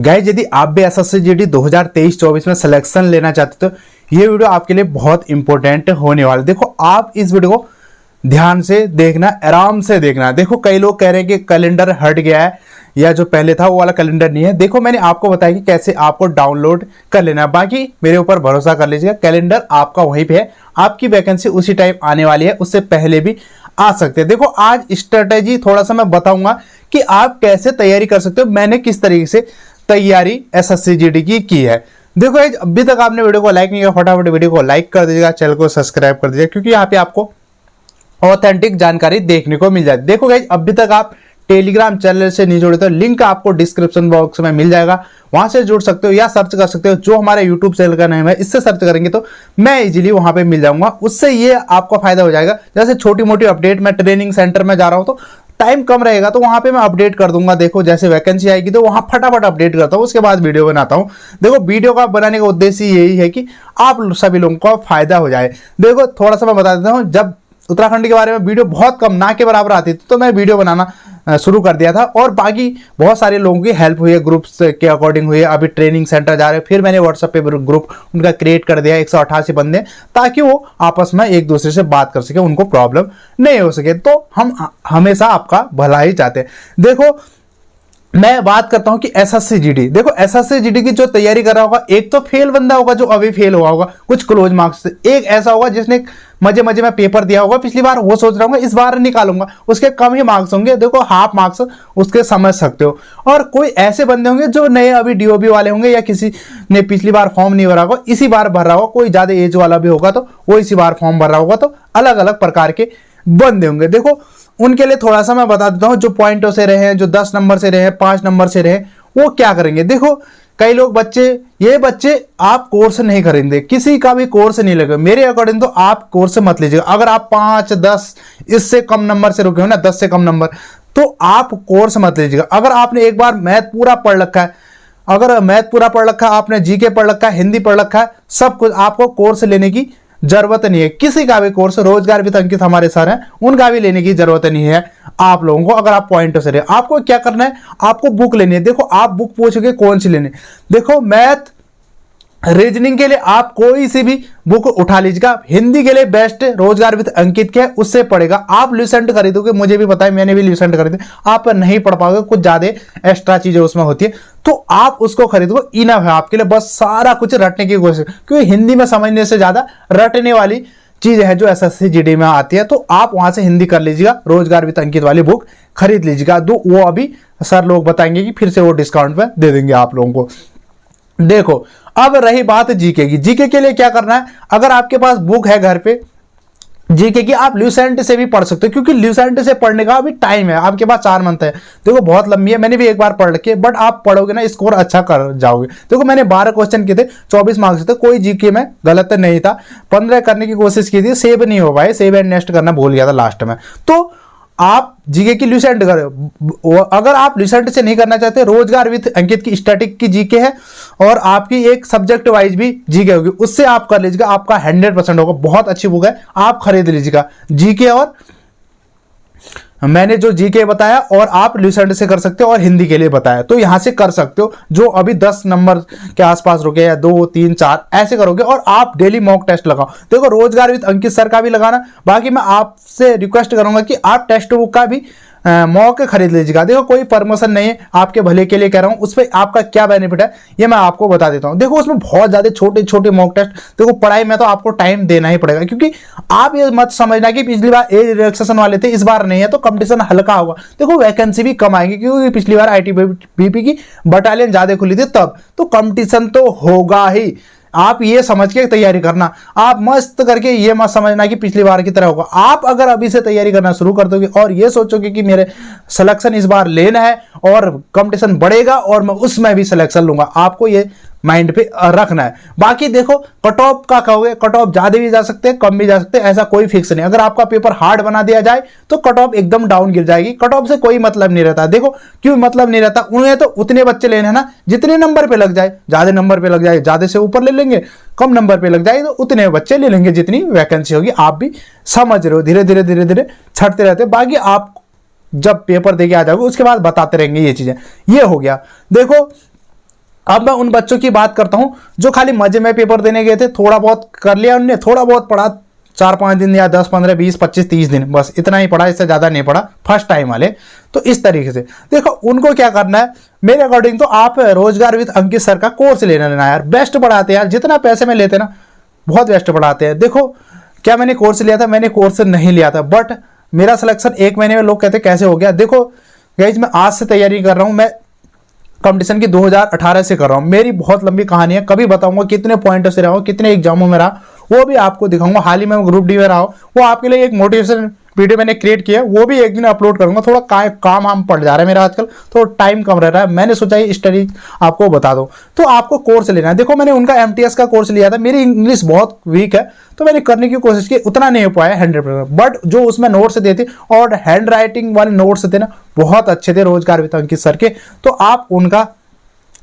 Guys यदि आप भी एसएससी जीडी 2023-24 में सिलेक्शन लेना चाहते हो तो ये वीडियो आपके लिए बहुत इंपॉर्टेंट होने वाला है। देखो आप इस वीडियो को ध्यान से देखना, आराम से देखना। देखो कई लोग कह रहे हैं कि कैलेंडर हट गया है या जो पहले था वो वाला कैलेंडर नहीं है। देखो मैंने आपको बताया कि कैसे आपको डाउनलोड कर लेना है। बाकी मेरे ऊपर भरोसा कर लीजिएगा, कैलेंडर आपका वहीं पे है, आपकी वैकेंसी उसी टाइम आने वाली है, उससे पहले भी आ सकते हैं। देखो आज स्ट्रेटेजी थोड़ा सा मैं बताऊंगा कि आप कैसे तैयारी कर सकते हो। मैंने किस तरीके से तैयारी एसएससी जीडी की है। देखो अभी तक आपने वीडियो को लाइक नहीं किया, फटाफट वीडियो को लाइक कर दीजिएगा, चैनल को सब्सक्राइब कर दीजिएगा, क्योंकि यहाँ पे आपको ऑथेंटिक जानकारी देखने को मिल जाती है। देखो गाइस अभी तक आप टेलीग्राम चैनल से नहीं जुड़े तो लिंक आपको डिस्क्रिप्शन बॉक्स में मिल जाएगा, वहां से जुड़ सकते हो या सर्च कर सकते हो। जो हमारे यूट्यूब चैनल का नाम है इससे सर्च करेंगे तो मैं इजीली वहां पे मिल जाऊंगा। उससे ये आपको फायदा हो जाएगा, जैसे छोटी मोटी अपडेट, मैं ट्रेनिंग सेंटर में जा रहा हूं तो टाइम कम रहेगा तो वहां पे मैं अपडेट कर दूंगा। देखो जैसे वैकेंसी आएगी तो वहां फटाफट अपडेट करता हूं, उसके बाद वीडियो बनाता हूं। देखो वीडियो का बनाने का उद्देश्य यही है कि आप सभी लोगों को फायदा हो जाए। देखो थोड़ा सा मैं बता देता हूं, जब उत्तराखंड के बारे में वीडियो बहुत कम ना के बराबर आती थी तो मैं वीडियो बनाना शुरू कर दिया था और बाकी बहुत सारे लोगों की हेल्प हुई है, ग्रुप्स के अकॉर्डिंग हुई है। अभी ट्रेनिंग सेंटर जा रहे हैं, फिर मैंने व्हाट्सएप पे ग्रुप उनका क्रिएट कर दिया 188 बंदे, ताकि वो आपस में एक दूसरे से बात कर सके, उनको प्रॉब्लम नहीं हो सके। तो हम हमेशा आपका भला ही चाहते हैं। देखो मैं बात करता हूं कि एसएससी जीडी, देखो एसएससी जीडी की जो तैयारी कर रहा होगा, एक तो फेल बंदा होगा जो अभी फेल हुआ होगा कुछ क्लोज मार्क्स से, एक ऐसा होगा जिसने मजे मजे में पेपर दिया होगा पिछली बार, वो सोच रहा होगा इस बार निकालूंगा, उसके कम ही मार्क्स होंगे, देखो हाफ मार्क्स उसके समझ सकते हो। और कोई ऐसे बंदे होंगे जो नए अभी डीओबी वाले होंगे या किसी ने पिछली बार फॉर्म नहीं भरा होगा, इसी बार भर रहा होगा, कोई ज्यादा एज वाला भी होगा तो वो इसी बार फॉर्म भर रहा होगा। तो अलग अलग प्रकार के बंदे होंगे। देखो उनके लिए थोड़ा सा मैं बता देता हूं, जो पॉइंटों से रहे हैं, जो 10 नंबर से रहे, 5 नंबर से रहे, वो क्या करेंगे। देखो कई लोग ये बच्चे आप कोर्स नहीं खरीदेंगे, किसी का भी कोर्स नहीं लगे मेरे अकॉर्डिंग तो आप कोर्स मत लीजिएगा। अगर आप 5, 10 इससे कम नंबर से रुके हो ना, 10 से कम नंबर, तो आप कोर्स मत लीजिएगा। अगर आपने एक बार मैथ पूरा पढ़ रखा है, अगर मैथ पूरा पढ़ रखा है, आपने जीके पढ़ रखा है, हिंदी पढ़ रखा है, सब कुछ, आपको कोर्स लेने की जरूरत नहीं है। किसी का भी कोर्स, रोजगार विद अंकित हमारे सर हैं, उनका भी लेने की जरूरत नहीं है आप लोगों को। अगर आप पॉइंट से रहे, आपको क्या करना है, आपको बुक लेनी है। देखो आप बुक पूछोगे कौन सी लेनी, देखो मैथ रीजनिंग के लिए आप कोई सी भी बुक उठा लीजिएगा। हिंदी के लिए बेस्ट रोजगार विद अंकित के, उससे पढ़ेगा। आप ल्यूसेंट खरीदोगे, मुझे भी पता है, मैंने भी ल्यूसेंट खरीदे, आप नहीं पढ़ पाओगे, कुछ ज्यादा एक्स्ट्रा चीजें उसमें होती है, तो आप उसको खरीदो, इनफ है आपके लिए। बस सारा कुछ रटने की कोशिश, क्योंकि हिंदी में समझने से ज्यादा रटने वाली चीज है जो एसएससी जीडी में आती है। तो आप वहां से हिंदी कर लीजिएगा, रोजगार विद अंकित वाली बुक खरीद लीजिएगा। वो अभी सर लोग बताएंगे कि फिर से वो डिस्काउंट में दे देंगे आप लोगों को। देखो अब रही बात जीके की, जीके के लिए क्या करना है, अगर आपके पास बुक है घर पे जीके की, आप ल्यूसेंट से भी पढ़ सकते हो, क्योंकि ल्यूसेंट से पढ़ने का अभी टाइम है, आपके पास 4 मंथ है। देखो बहुत लंबी है, मैंने भी एक बार पढ़ रखी है, बट आप पढ़ोगे ना स्कोर अच्छा कर जाओगे। देखो मैंने 12 क्वेश्चन किए थे, 24 मार्क्स थे, कोई जीके में गलत नहीं था। 15 करने की कोशिश की थी, सेव नहीं हो पाए, सेव एंड नेक्स्ट करना भूल गया था लास्ट में। तो आप जीके की ल्यूसेंट करो। अगर आप ल्यूसेंट से नहीं करना चाहते, रोजगार विद अंकित की स्टैटिक की जीके है और आपकी एक सब्जेक्ट वाइज भी जीके होगी, उससे आप कर लीजिएगा, आपका 100% होगा। बहुत अच्छी बुक है, आप खरीद लीजिएगा जीके। और मैंने जो जीके बताया और आप ल्यूसेंट से कर सकते हो और हिंदी के लिए बताया, तो यहां से कर सकते हो। जो अभी 10 नंबर के आसपास रुके या 2, 3, 4 ऐसे करोगे, और आप डेली मॉक टेस्ट लगाओ। देखो रोजगार विद अंकित सर का भी लगाना, बाकी मैं आपसे रिक्वेस्ट करूंगा कि आप टेक्स्ट बुक का भी मॉक खरीद लीजिएगा। देखो कोई प्रमोशन नहीं है, आपके भले के लिए कह रहा हूं, उस पर आपका क्या बेनिफिट है ये मैं आपको बता देता हूं। देखो उसमें बहुत ज्यादा छोटे छोटे मॉक टेस्ट, देखो पढ़ाई में तो आपको टाइम देना ही पड़ेगा, क्योंकि आप ये मत समझना कि पिछली बार एज रिलैक्सेशन वाले थे, इस बार नहीं है, तो कंपटीशन हल्का होगा। देखो वैकेंसी भी कम आएगी, क्योंकि पिछली बार आईटीबीपी की बटालियन ज्यादा खुली थी तब, तो कंपटीशन तो होगा ही। आप ये समझ के तैयारी करना, आप मस्त करके ये मत समझना कि पिछली बार की तरह होगा। आप अगर अभी से तैयारी करना शुरू कर दोगे और ये सोचोगे कि मेरे सिलेक्शन इस बार लेना है और कंपटीशन बढ़ेगा और मैं उसमें भी सिलेक्शन लूंगा, आपको ये माइंड पे रखना है। बाकी देखो कट ऑफ का कहोगे, कट ऑफ ज्यादा भी जा सकते हैं, कम भी जा सकते हैं, ऐसा कोई फिक्स नहीं। अगर आपका पेपर हार्ड बना दिया जाए तो कट ऑफ एकदम डाउन गिर जाएगी। कट ऑफ से कोई मतलब नहीं रहता। देखो क्यों मतलब नहीं रहता, उन्हें तो उतने बच्चे लेने हैं ना जितने नंबर पे लग जाए। ज्यादा नंबर पे लग जाए ज्यादा से ऊपर ले लेंगे, कम नंबर पे लग जाए तो उतने बच्चे ले लेंगे जितनी वैकेंसी होगी। आप भी समझ रहे हो, धीरे धीरे धीरे धीरे छटते रहते। बाकी आप जब पेपर देके आ जाओगे उसके बाद बताते रहेंगे ये चीजें। ये हो गया। देखो अब मैं उन बच्चों की बात करता हूं जो खाली मजे में पेपर देने गए थे, थोड़ा बहुत कर लिया उनने, थोड़ा बहुत पढ़ा 4-5 दिन या 10, 15, 20, 25, 30 दिन, बस इतना ही पढ़ा, इससे ज़्यादा नहीं पढ़ा फर्स्ट टाइम वाले। तो इस तरीके से देखो उनको क्या करना है, मेरे अकॉर्डिंग तो आप रोजगार विद अंकित सर का कोर्स लेना यार, बेस्ट पढ़ाते हैं यार, जितना पैसे में लेते ना बहुत बेस्ट पढ़ाते हैं। देखो क्या मैंने कोर्स लिया था, मैंने कोर्स नहीं लिया था, बट मेरा सिलेक्शन 1 महीने में, लोग कहते कैसे हो गया। देखो गाइस मैं आज से तैयारी कर रहा हूँ, मैं कंपटीशन की 2018 से कर रहा हूँ, मेरी बहुत लंबी कहानी है, कभी बताऊंगा कितने पॉइंटों से रहा हूँ, कितने एग्जामों में रहा, वो भी आपको दिखाऊंगा। हाल ही में ग्रुप डी में रहा हूँ, वो आपके लिए एक मोटिवेशन वीडियो मैंने क्रिएट किया, वो भी एक दिन अपलोड करूंगा। थोड़ा काम हम पड़ जा रहा है मेरा आजकल, तो टाइम कम रह रहा है, मैंने सोचा ये स्टडी आपको बता दो। तो आपको कोर्स लेना है, देखो मैंने उनका MTS का कोर्स लिया था, मेरी इंग्लिश बहुत वीक है तो मैंने करने की कोशिश की, उतना नहीं हो पाया 100%, बट जो उसमें नोट्स देते और हैंड राइटिंग वाले नोट्स थे ना बहुत अच्छे थे रोजगार विद अंकित सर के, तो आप उनका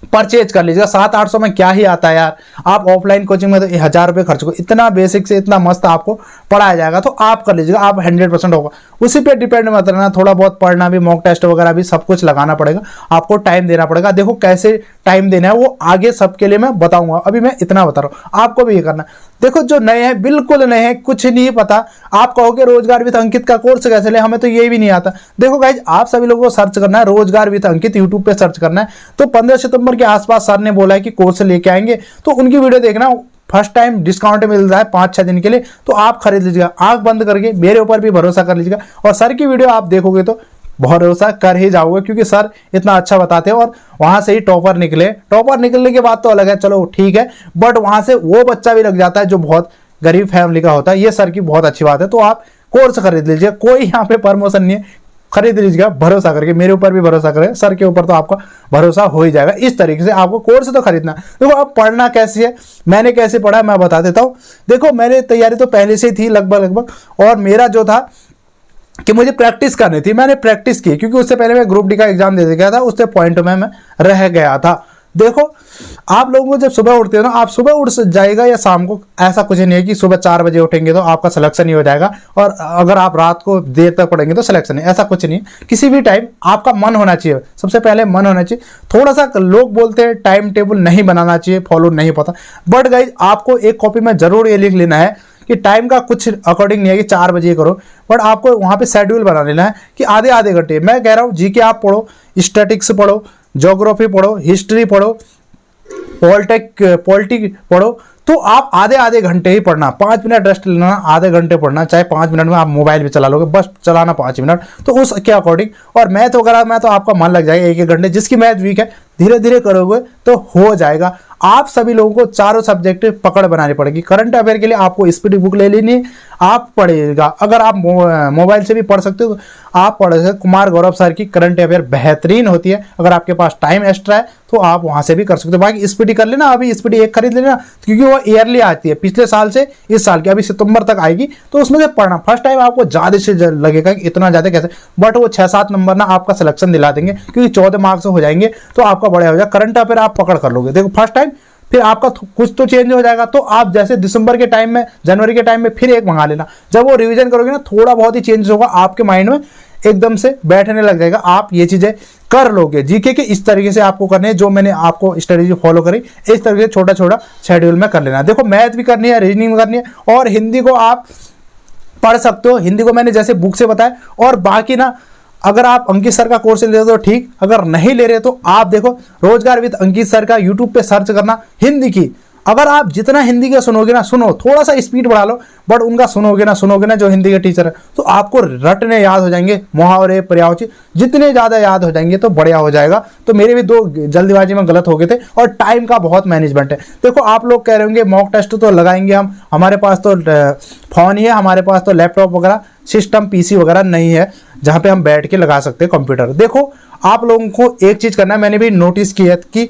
परचेज कर लीजिएगा। 700-800 में क्या ही आता है यार, आप ऑफलाइन कोचिंग में तो 1000 रुपये खर्च को, इतना बेसिक से इतना मस्त आपको पढ़ाया जाएगा, तो आप कर लीजिएगा, आप 100% होगा। उसी पे डिपेंड मत रहना, थोड़ा बहुत पढ़ना भी, मॉक टेस्ट वगैरह भी सब कुछ लगाना पड़ेगा, आपको टाइम देना पड़ेगा। देखो कैसे टाइम देना है वो आगे सबके लिए मैं बताऊंगा, अभी मैं इतना बता रहा हूँ, आपको भी ये करना। देखो जो नए हैं, बिल्कुल नए हैं, कुछ नहीं पता, आप कहोगे रोजगार विद अंकित का कोर्स कैसे ले, हमें तो ये भी नहीं आता। देखो गाइज आप सभी लोगों को सर्च करना है रोजगार विद अंकित, यूट्यूब पे सर्च करना है, तो 15 सितंबर के आसपास सर ने बोला है कि कोर्स लेके आएंगे, तो उनकी वीडियो देखना, फर्स्ट टाइम डिस्काउंट मिल रहा है 5-6 दिन के लिए, तो आप खरीद लीजिएगा, आंख बंद करके मेरे ऊपर भी भरोसा कर लीजिएगा, और सर की वीडियो आप देखोगे तो भरोसा कर ही जाओगे, क्योंकि सर इतना अच्छा बताते हैं, और वहां से ही टॉपर निकले। टॉपर निकलने के बाद तो अलग है, चलो ठीक है, बट वहां से वो बच्चा भी लग जाता है जो बहुत गरीब फैमिली का होता है, ये सर की बहुत अच्छी बात है। तो आप कोर्स खरीद लीजिए, कोई यहाँ पे प्रमोशन नहीं है, खरीद लीजिएगा भरोसा करके, मेरे ऊपर भी भरोसा करें, सर के ऊपर तो आपका भरोसा हो ही जाएगा। इस तरीके से आपको कोर्स तो खरीदना। देखो अब पढ़ना कैसे है, मैंने कैसे पढ़ा मैं बता देता हूँ। देखो मैंने तैयारी तो पहले से ही थी लगभग, और मेरा जो था कि मुझे प्रैक्टिस करनी थी, मैंने प्रैक्टिस की, क्योंकि उससे पहले मैं ग्रुप डी का एग्जाम दे गया था, उससे पॉइंट में मैं रह गया था। देखो आप लोगों को जब सुबह उठते हो ना, आप सुबह उठ जाएगा या शाम को, ऐसा कुछ नहीं है कि सुबह 4 बजे उठेंगे तो आपका सिलेक्शन ही हो जाएगा, और अगर आप रात को देर तक पढ़ेंगे तो सिलेक्शन नहीं, ऐसा कुछ नहीं है। किसी भी टाइम आपका मन होना चाहिए, सबसे पहले मन होना चाहिए। थोड़ा सा लोग बोलते हैं टाइम टेबल नहीं बनाना चाहिए, फॉलो नहीं पता, बट गाइज आपको एक कॉपी में जरूर ये लिख लेना है कि टाइम का कुछ अकॉर्डिंग नहीं है कि 4 बजे करो, बट आपको वहाँ पे शेड्यूल बना लेना है कि आधे आधे घंटे। मैं कह रहा हूँ जीके आप पढ़ो, स्टैटिक्स पढ़ो, ज्योग्राफी पढ़ो, हिस्ट्री पढ़ो, पॉलिटिक पढ़ो, तो आप आधे आधे घंटे ही पढ़ना, 5 मिनट रेस्ट लेना, आधे घंटे पढ़ना, चाहे 5 मिनट में आप मोबाइल भी चला लोगे, बस चलाना 5 मिनट, तो उसके अकॉर्डिंग। और मैथ वगैरह में तो आपका मन लग जाएगा 1-1 घंटे, जिसकी मैथ वीक है धीरे धीरे करोगे तो हो जाएगा। आप सभी लोगों को चारों सब्जेक्ट पकड़ बनानी पड़ेगी। करंट अफेयर के लिए आपको स्पीड बुक ले लेनी है, आप पढ़िएगा। अगर आप मोबाइल से भी पढ़ सकते हो तो आप पढ़ सकते। कुमार गौरव सर की करंट अफेयर बेहतरीन होती है, अगर आपके पास टाइम एक्स्ट्रा है तो आप वहां से भी कर सकते हो। बाकी स्पीडी कर लेना, अभी स्पीडी 1 खरीद लेना, क्योंकि वो ईयरली आती है, पिछले साल से इस साल की, अभी सितंबर तक आएगी, तो उसमें से पढ़ना। फर्स्ट टाइम आपको ज्यादा से लगेगा कि इतना ज्यादा कैसे, बट वो 6-7 नंबर ना आपका सिलेक्शन दिला देंगे, क्योंकि 14 मार्क्स हो जाएंगे तो आपका बढ़िया हो जाएगा। करंट अफेयर आप पकड़ कर लोगे, देखो फर्स्ट टाइम, फिर आपका कुछ तो चेंज हो जाएगा, तो आप जैसे दिसंबर के टाइम में, जनवरी के टाइम में फिर एक मंगा लेना। जब वो रिवीजन करोगे ना, थोड़ा बहुत ही चेंज होगा आपके माइंड में, एकदम से बैठने लग जाएगा, आप ये चीजें कर लोगे। जीके के इस तरीके से आपको करने है, जो मैंने आपको स्ट्रेटेजी फॉलो करी, इस तरीके से छोटा छोटा शेड्यूल में कर लेना। देखो मैथ भी करनी है, रीजनिंग भी करनी है, और हिंदी को आप पढ़ सकते हो, हिंदी को मैंने जैसे बुक से बताया। और बाकी ना, अगर आप अंकित सर का कोर्स ले रहे हो तो ठीक, अगर नहीं ले रहे तो आप देखो रोजगार विद अंकित सर का यूट्यूब पे सर्च करना, हिंदी की। अगर आप जितना हिंदी का सुनोगे ना, सुनो थोड़ा सा स्पीड बढ़ा लो, बट उनका सुनोगे ना जो हिंदी के टीचर है, तो आपको रटने याद हो जाएंगे, मुहावरे, पर्यायवाची जितने ज़्यादा याद हो जाएंगे तो बढ़िया हो जाएगा। तो मेरे भी 2 जल्दीबाजी में गलत हो गए थे, और टाइम का बहुत मैनेजमेंट है। देखो आप लोग कह रहे होंगे मॉक टेस्ट तो लगाएंगे हम, हमारे पास तो फ़ोन ही है, हमारे पास तो लैपटॉप वगैरह सिस्टम PC वगैरह नहीं है जहाँ पे हम बैठ के लगा सकते हैं कंप्यूटर। देखो आप लोगों को एक चीज़ करना है, मैंने भी नोटिस किया कि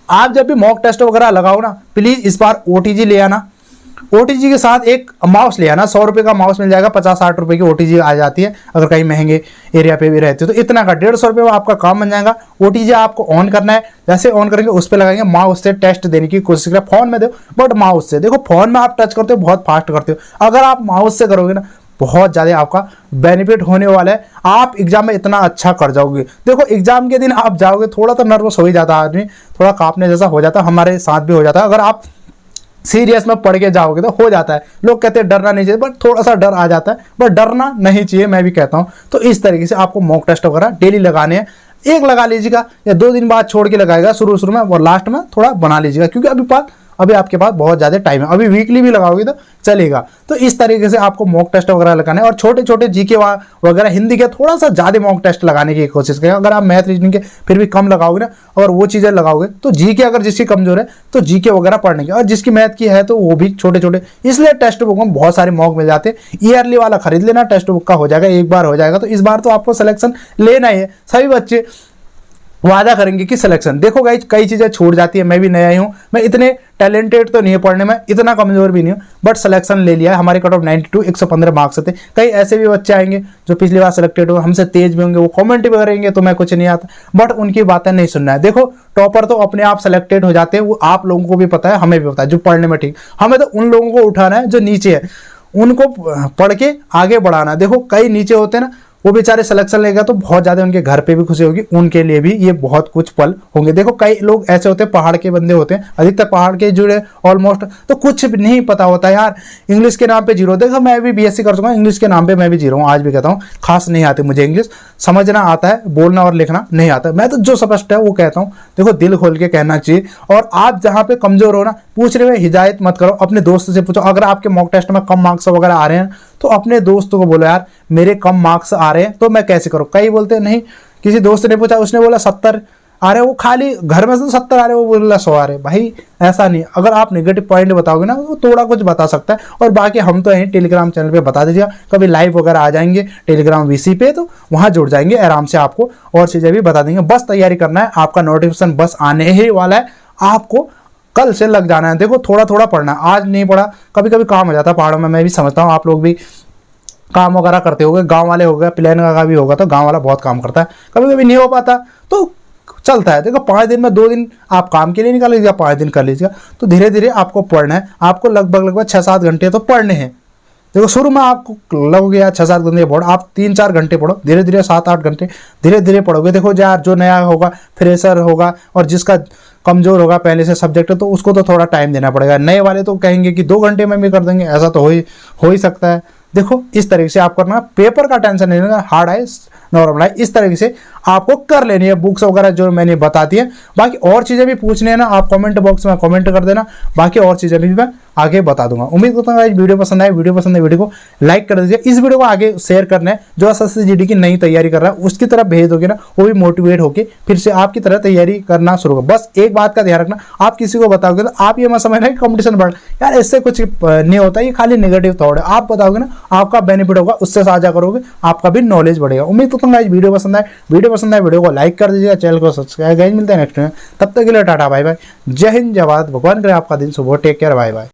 आप जब भी मॉक टेस्ट वगैरह लगाओ ना, प्लीज इस बार OTG ले आना। OTG के साथ एक माउस ले आना, 100 रुपये का माउस मिल जाएगा, 50-60 रुपये की OTG आ जाती है, अगर कहीं महंगे एरिया पे भी रहते हो तो इतना का 150 रुपये में आपका काम बन जाएगा। OTG आपको ऑन करना है, जैसे ऑन करेंगे उस पर लगाएंगे, माउस से टेस्ट देने की कोशिश करें। फोन में दो, बट माउस से देखो, फोन में आप टच करते हो बहुत फास्ट करते हो, अगर आप माउस से करोगे ना बहुत ज़्यादा आपका बेनिफिट होने वाला है। आप एग्जाम में इतना अच्छा कर जाओगे। देखो एग्जाम के दिन आप जाओगे, थोड़ा तो नर्वस हो ही जाता है आदमी, थोड़ा कांपने जैसा हो जाता है, हमारे साथ भी हो जाता है। अगर आप सीरियस में पढ़ के जाओगे तो हो जाता है। लोग कहते हैं डरना नहीं चाहिए, बट थोड़ा सा डर आ जाता है, बट डरना नहीं चाहिए, मैं भी कहता हूँ। तो इस तरीके से आपको मॉक टेस्ट वगैरह डेली लगाने हैं। एक लगा लीजिएगा या 2 दिन बाद छोड़ के लगाएगा शुरू में, और लास्ट में थोड़ा बना लीजिएगा, क्योंकि अभी आपके पास बहुत ज़्यादा टाइम है। अभी वीकली भी लगाओगे तो चलेगा। तो इस तरीके से आपको मॉक टेस्ट वगैरह लगाने और छोटे छोटे जीके वगैरह हिंदी के थोड़ा सा ज़्यादा मॉक टेस्ट लगाने की कोशिश करें। अगर आप मैथ रीजनिंग के फिर भी कम लगाओगे ना, अगर वो चीज़ें लगाओगे तो जीके अगर जिसकी कमजोर है तो जीके वगैरह पढ़ने की, और जिसकी मैथ की है तो वो भी छोटे छोटे। इसलिए टेस्ट बुक में बहुत सारे मॉक मिल जाते हैं। ईयरली वाला खरीद लेना, टेस्ट बुक का हो जाएगा, एक बार हो जाएगा। तो इस बार तो आपको सिलेक्शन लेना ही है। सभी बच्चे वादा करेंगे कि सिलेक्शन। देखो गाइस, कई चीज़ें छूट जाती है। मैं भी नया ही हूँ, मैं इतने टैलेंटेड तो नहीं है पढ़ने में, इतना कमजोर भी नहीं हूँ, बट सिलेक्शन ले लिया है। हमारे कट ऑफ 92 115 मार्क्स थे। कई ऐसे भी बच्चे आएंगे जो पिछली बार सिलेक्टेड हो, हमसे तेज भी होंगे, वो कमेंट भी करेंगे तो मैं कुछ नहीं आता, बट उनकी बातें नहीं सुनना है। देखो टॉपर तो अपने आप सिलेक्टेड हो जाते हैं, वो आप लोगों को भी पता है, हमें भी पता है, जो पढ़ने में ठीक। हमें तो उन लोगों को उठाना है जो नीचे है, उनको पढ़ के आगे बढ़ाना। देखो कई नीचे होते हैं ना, वो बेचारे सिलेक्शन लेगा तो बहुत ज़्यादा उनके घर पे भी खुशी होगी, उनके लिए भी ये बहुत कुछ पल होंगे। देखो कई लोग ऐसे होते हैं, पहाड़ के बंदे होते हैं, अधिकतर पहाड़ के जुड़े ऑलमोस्ट, तो कुछ भी नहीं पता होता यार। इंग्लिश के नाम पे जीरो। देखो मैं भी बीएससी कर चुका हूँ, इंग्लिश के नाम पे मैं भी जीरो हूँ, आज भी कहता हूँ। खास नहीं आती मुझे इंग्लिश, समझना आता है, बोलना और लिखना नहीं आता। मैं तो जो स्पष्ट है वो कहता हूँ। देखो दिल खोल के कहना चाहिए। और आप जहाँ पे कमजोर हो ना, पूछने में हिजायत मत करो, अपने दोस्त से पूछो। अगर आपके मॉक टेस्ट में कम मार्क्स वगैरह आ रहे हैं तो अपने दोस्तों को बोलो, यार मेरे कम मार्क्स आ रहे हैं तो मैं कैसे करूं। कई बोलते हैं नहीं, किसी दोस्त ने पूछा, उसने बोला 70 आ रहे, वो खाली घर में से तो 70 आ रहे, वो बोला 100 आ रहे। भाई ऐसा नहीं, अगर आप नेगेटिव पॉइंट बताओगे ना तो थोड़ा कुछ बता सकता है। और बाकी हम तो यहीं टेलीग्राम चैनल पे बता दीजिएगा, कभी लाइव वगैरह आ जाएंगे टेलीग्राम वीसी पे, तो वहां जुड़ जाएंगे, आराम से आपको और चीजें भी बता देंगे। बस तैयारी करना है, आपका नोटिफिकेशन बस आने ही वाला है, आपको कल से लग जाना है। देखो थोड़ा थोड़ा पढ़ना है, आज नहीं पढ़ा, कभी कभी काम हो जाता है पहाड़ों में, मैं भी समझता हूँ। आप लोग भी काम वगैरह करते होगे, गांव वाले हो गए, प्लेन का भी होगा, तो गांव वाला बहुत काम करता है, कभी कभी नहीं हो पाता तो चलता है। देखो 5 दिन में 2 दिन आप काम के लिए निकाल लीजिएगा, 5 दिन कर लीजिएगा। तो धीरे धीरे आपको पढ़ना है, आपको लगभग 6-7 घंटे तो पढ़ने हैं। देखो शुरू में आपको लगोगे यार 6-7 घंटे पढ़ो, आप 3-4 घंटे पढ़ो, धीरे धीरे 7-8 घंटे धीरे धीरे पढ़ोगे। देखो यार जो नया होगा, फ्रेशर होगा, और जिसका कमजोर होगा पहले से सब्जेक्ट, तो उसको तो थोड़ा टाइम देना पड़ेगा। नए वाले तो कहेंगे कि 2 घंटे में भी कर देंगे, ऐसा तो हो ही सकता है। देखो इस तरीके से आप करना, पेपर का टेंशन नहीं लेना, हार्ड है नॉर्मल है, इस तरीके से आपको कर लेनी है। बुक्स वगैरह जो मैंने बता दी है, बाकी और चीज़ें भी पूछनी है ना, आप कमेंट बॉक्स में कमेंट कर देना, बाकी और चीज़ें भी मैं आगे बता दूंगा। उम्मीद करता हूँ वीडियो पसंद आए, वीडियो पसंद है वीडियो को लाइक कर दीजिए। इस वीडियो को आगे शेयर करना है, जो एसएससी जीडी की नई तैयारी कर रहा है उसकी तरफ भेज दोगे ना, वो भी मोटिवेट होकर फिर से आपकी तरह तैयारी करना शुरू करो। बस एक बात का ध्यान रखना, आप किसी को बताओगे तो आप ये मत समझना कि कंपटीशन बढ़, यार इससे कुछ नहीं होता, ये खाली नेगेटिव थॉट है। आप बताओगे ना, आपका बेनिफिट होगा, उससे साझा करोगे, आपका भी नॉलेज बढ़ेगा। उम्मीद करता हूँ वीडियो पसंद आए, वीडियो को लाइक कर दीजिएगा, चैनल को सब्सक्राइब। मिलते हैं नेक्स्ट में, तब तक के लिए टाटा बाय बाय, जय हिंद जय भारत, भगवान करे आपका दिन शुभ हो, टेक केयर, बाय बाय।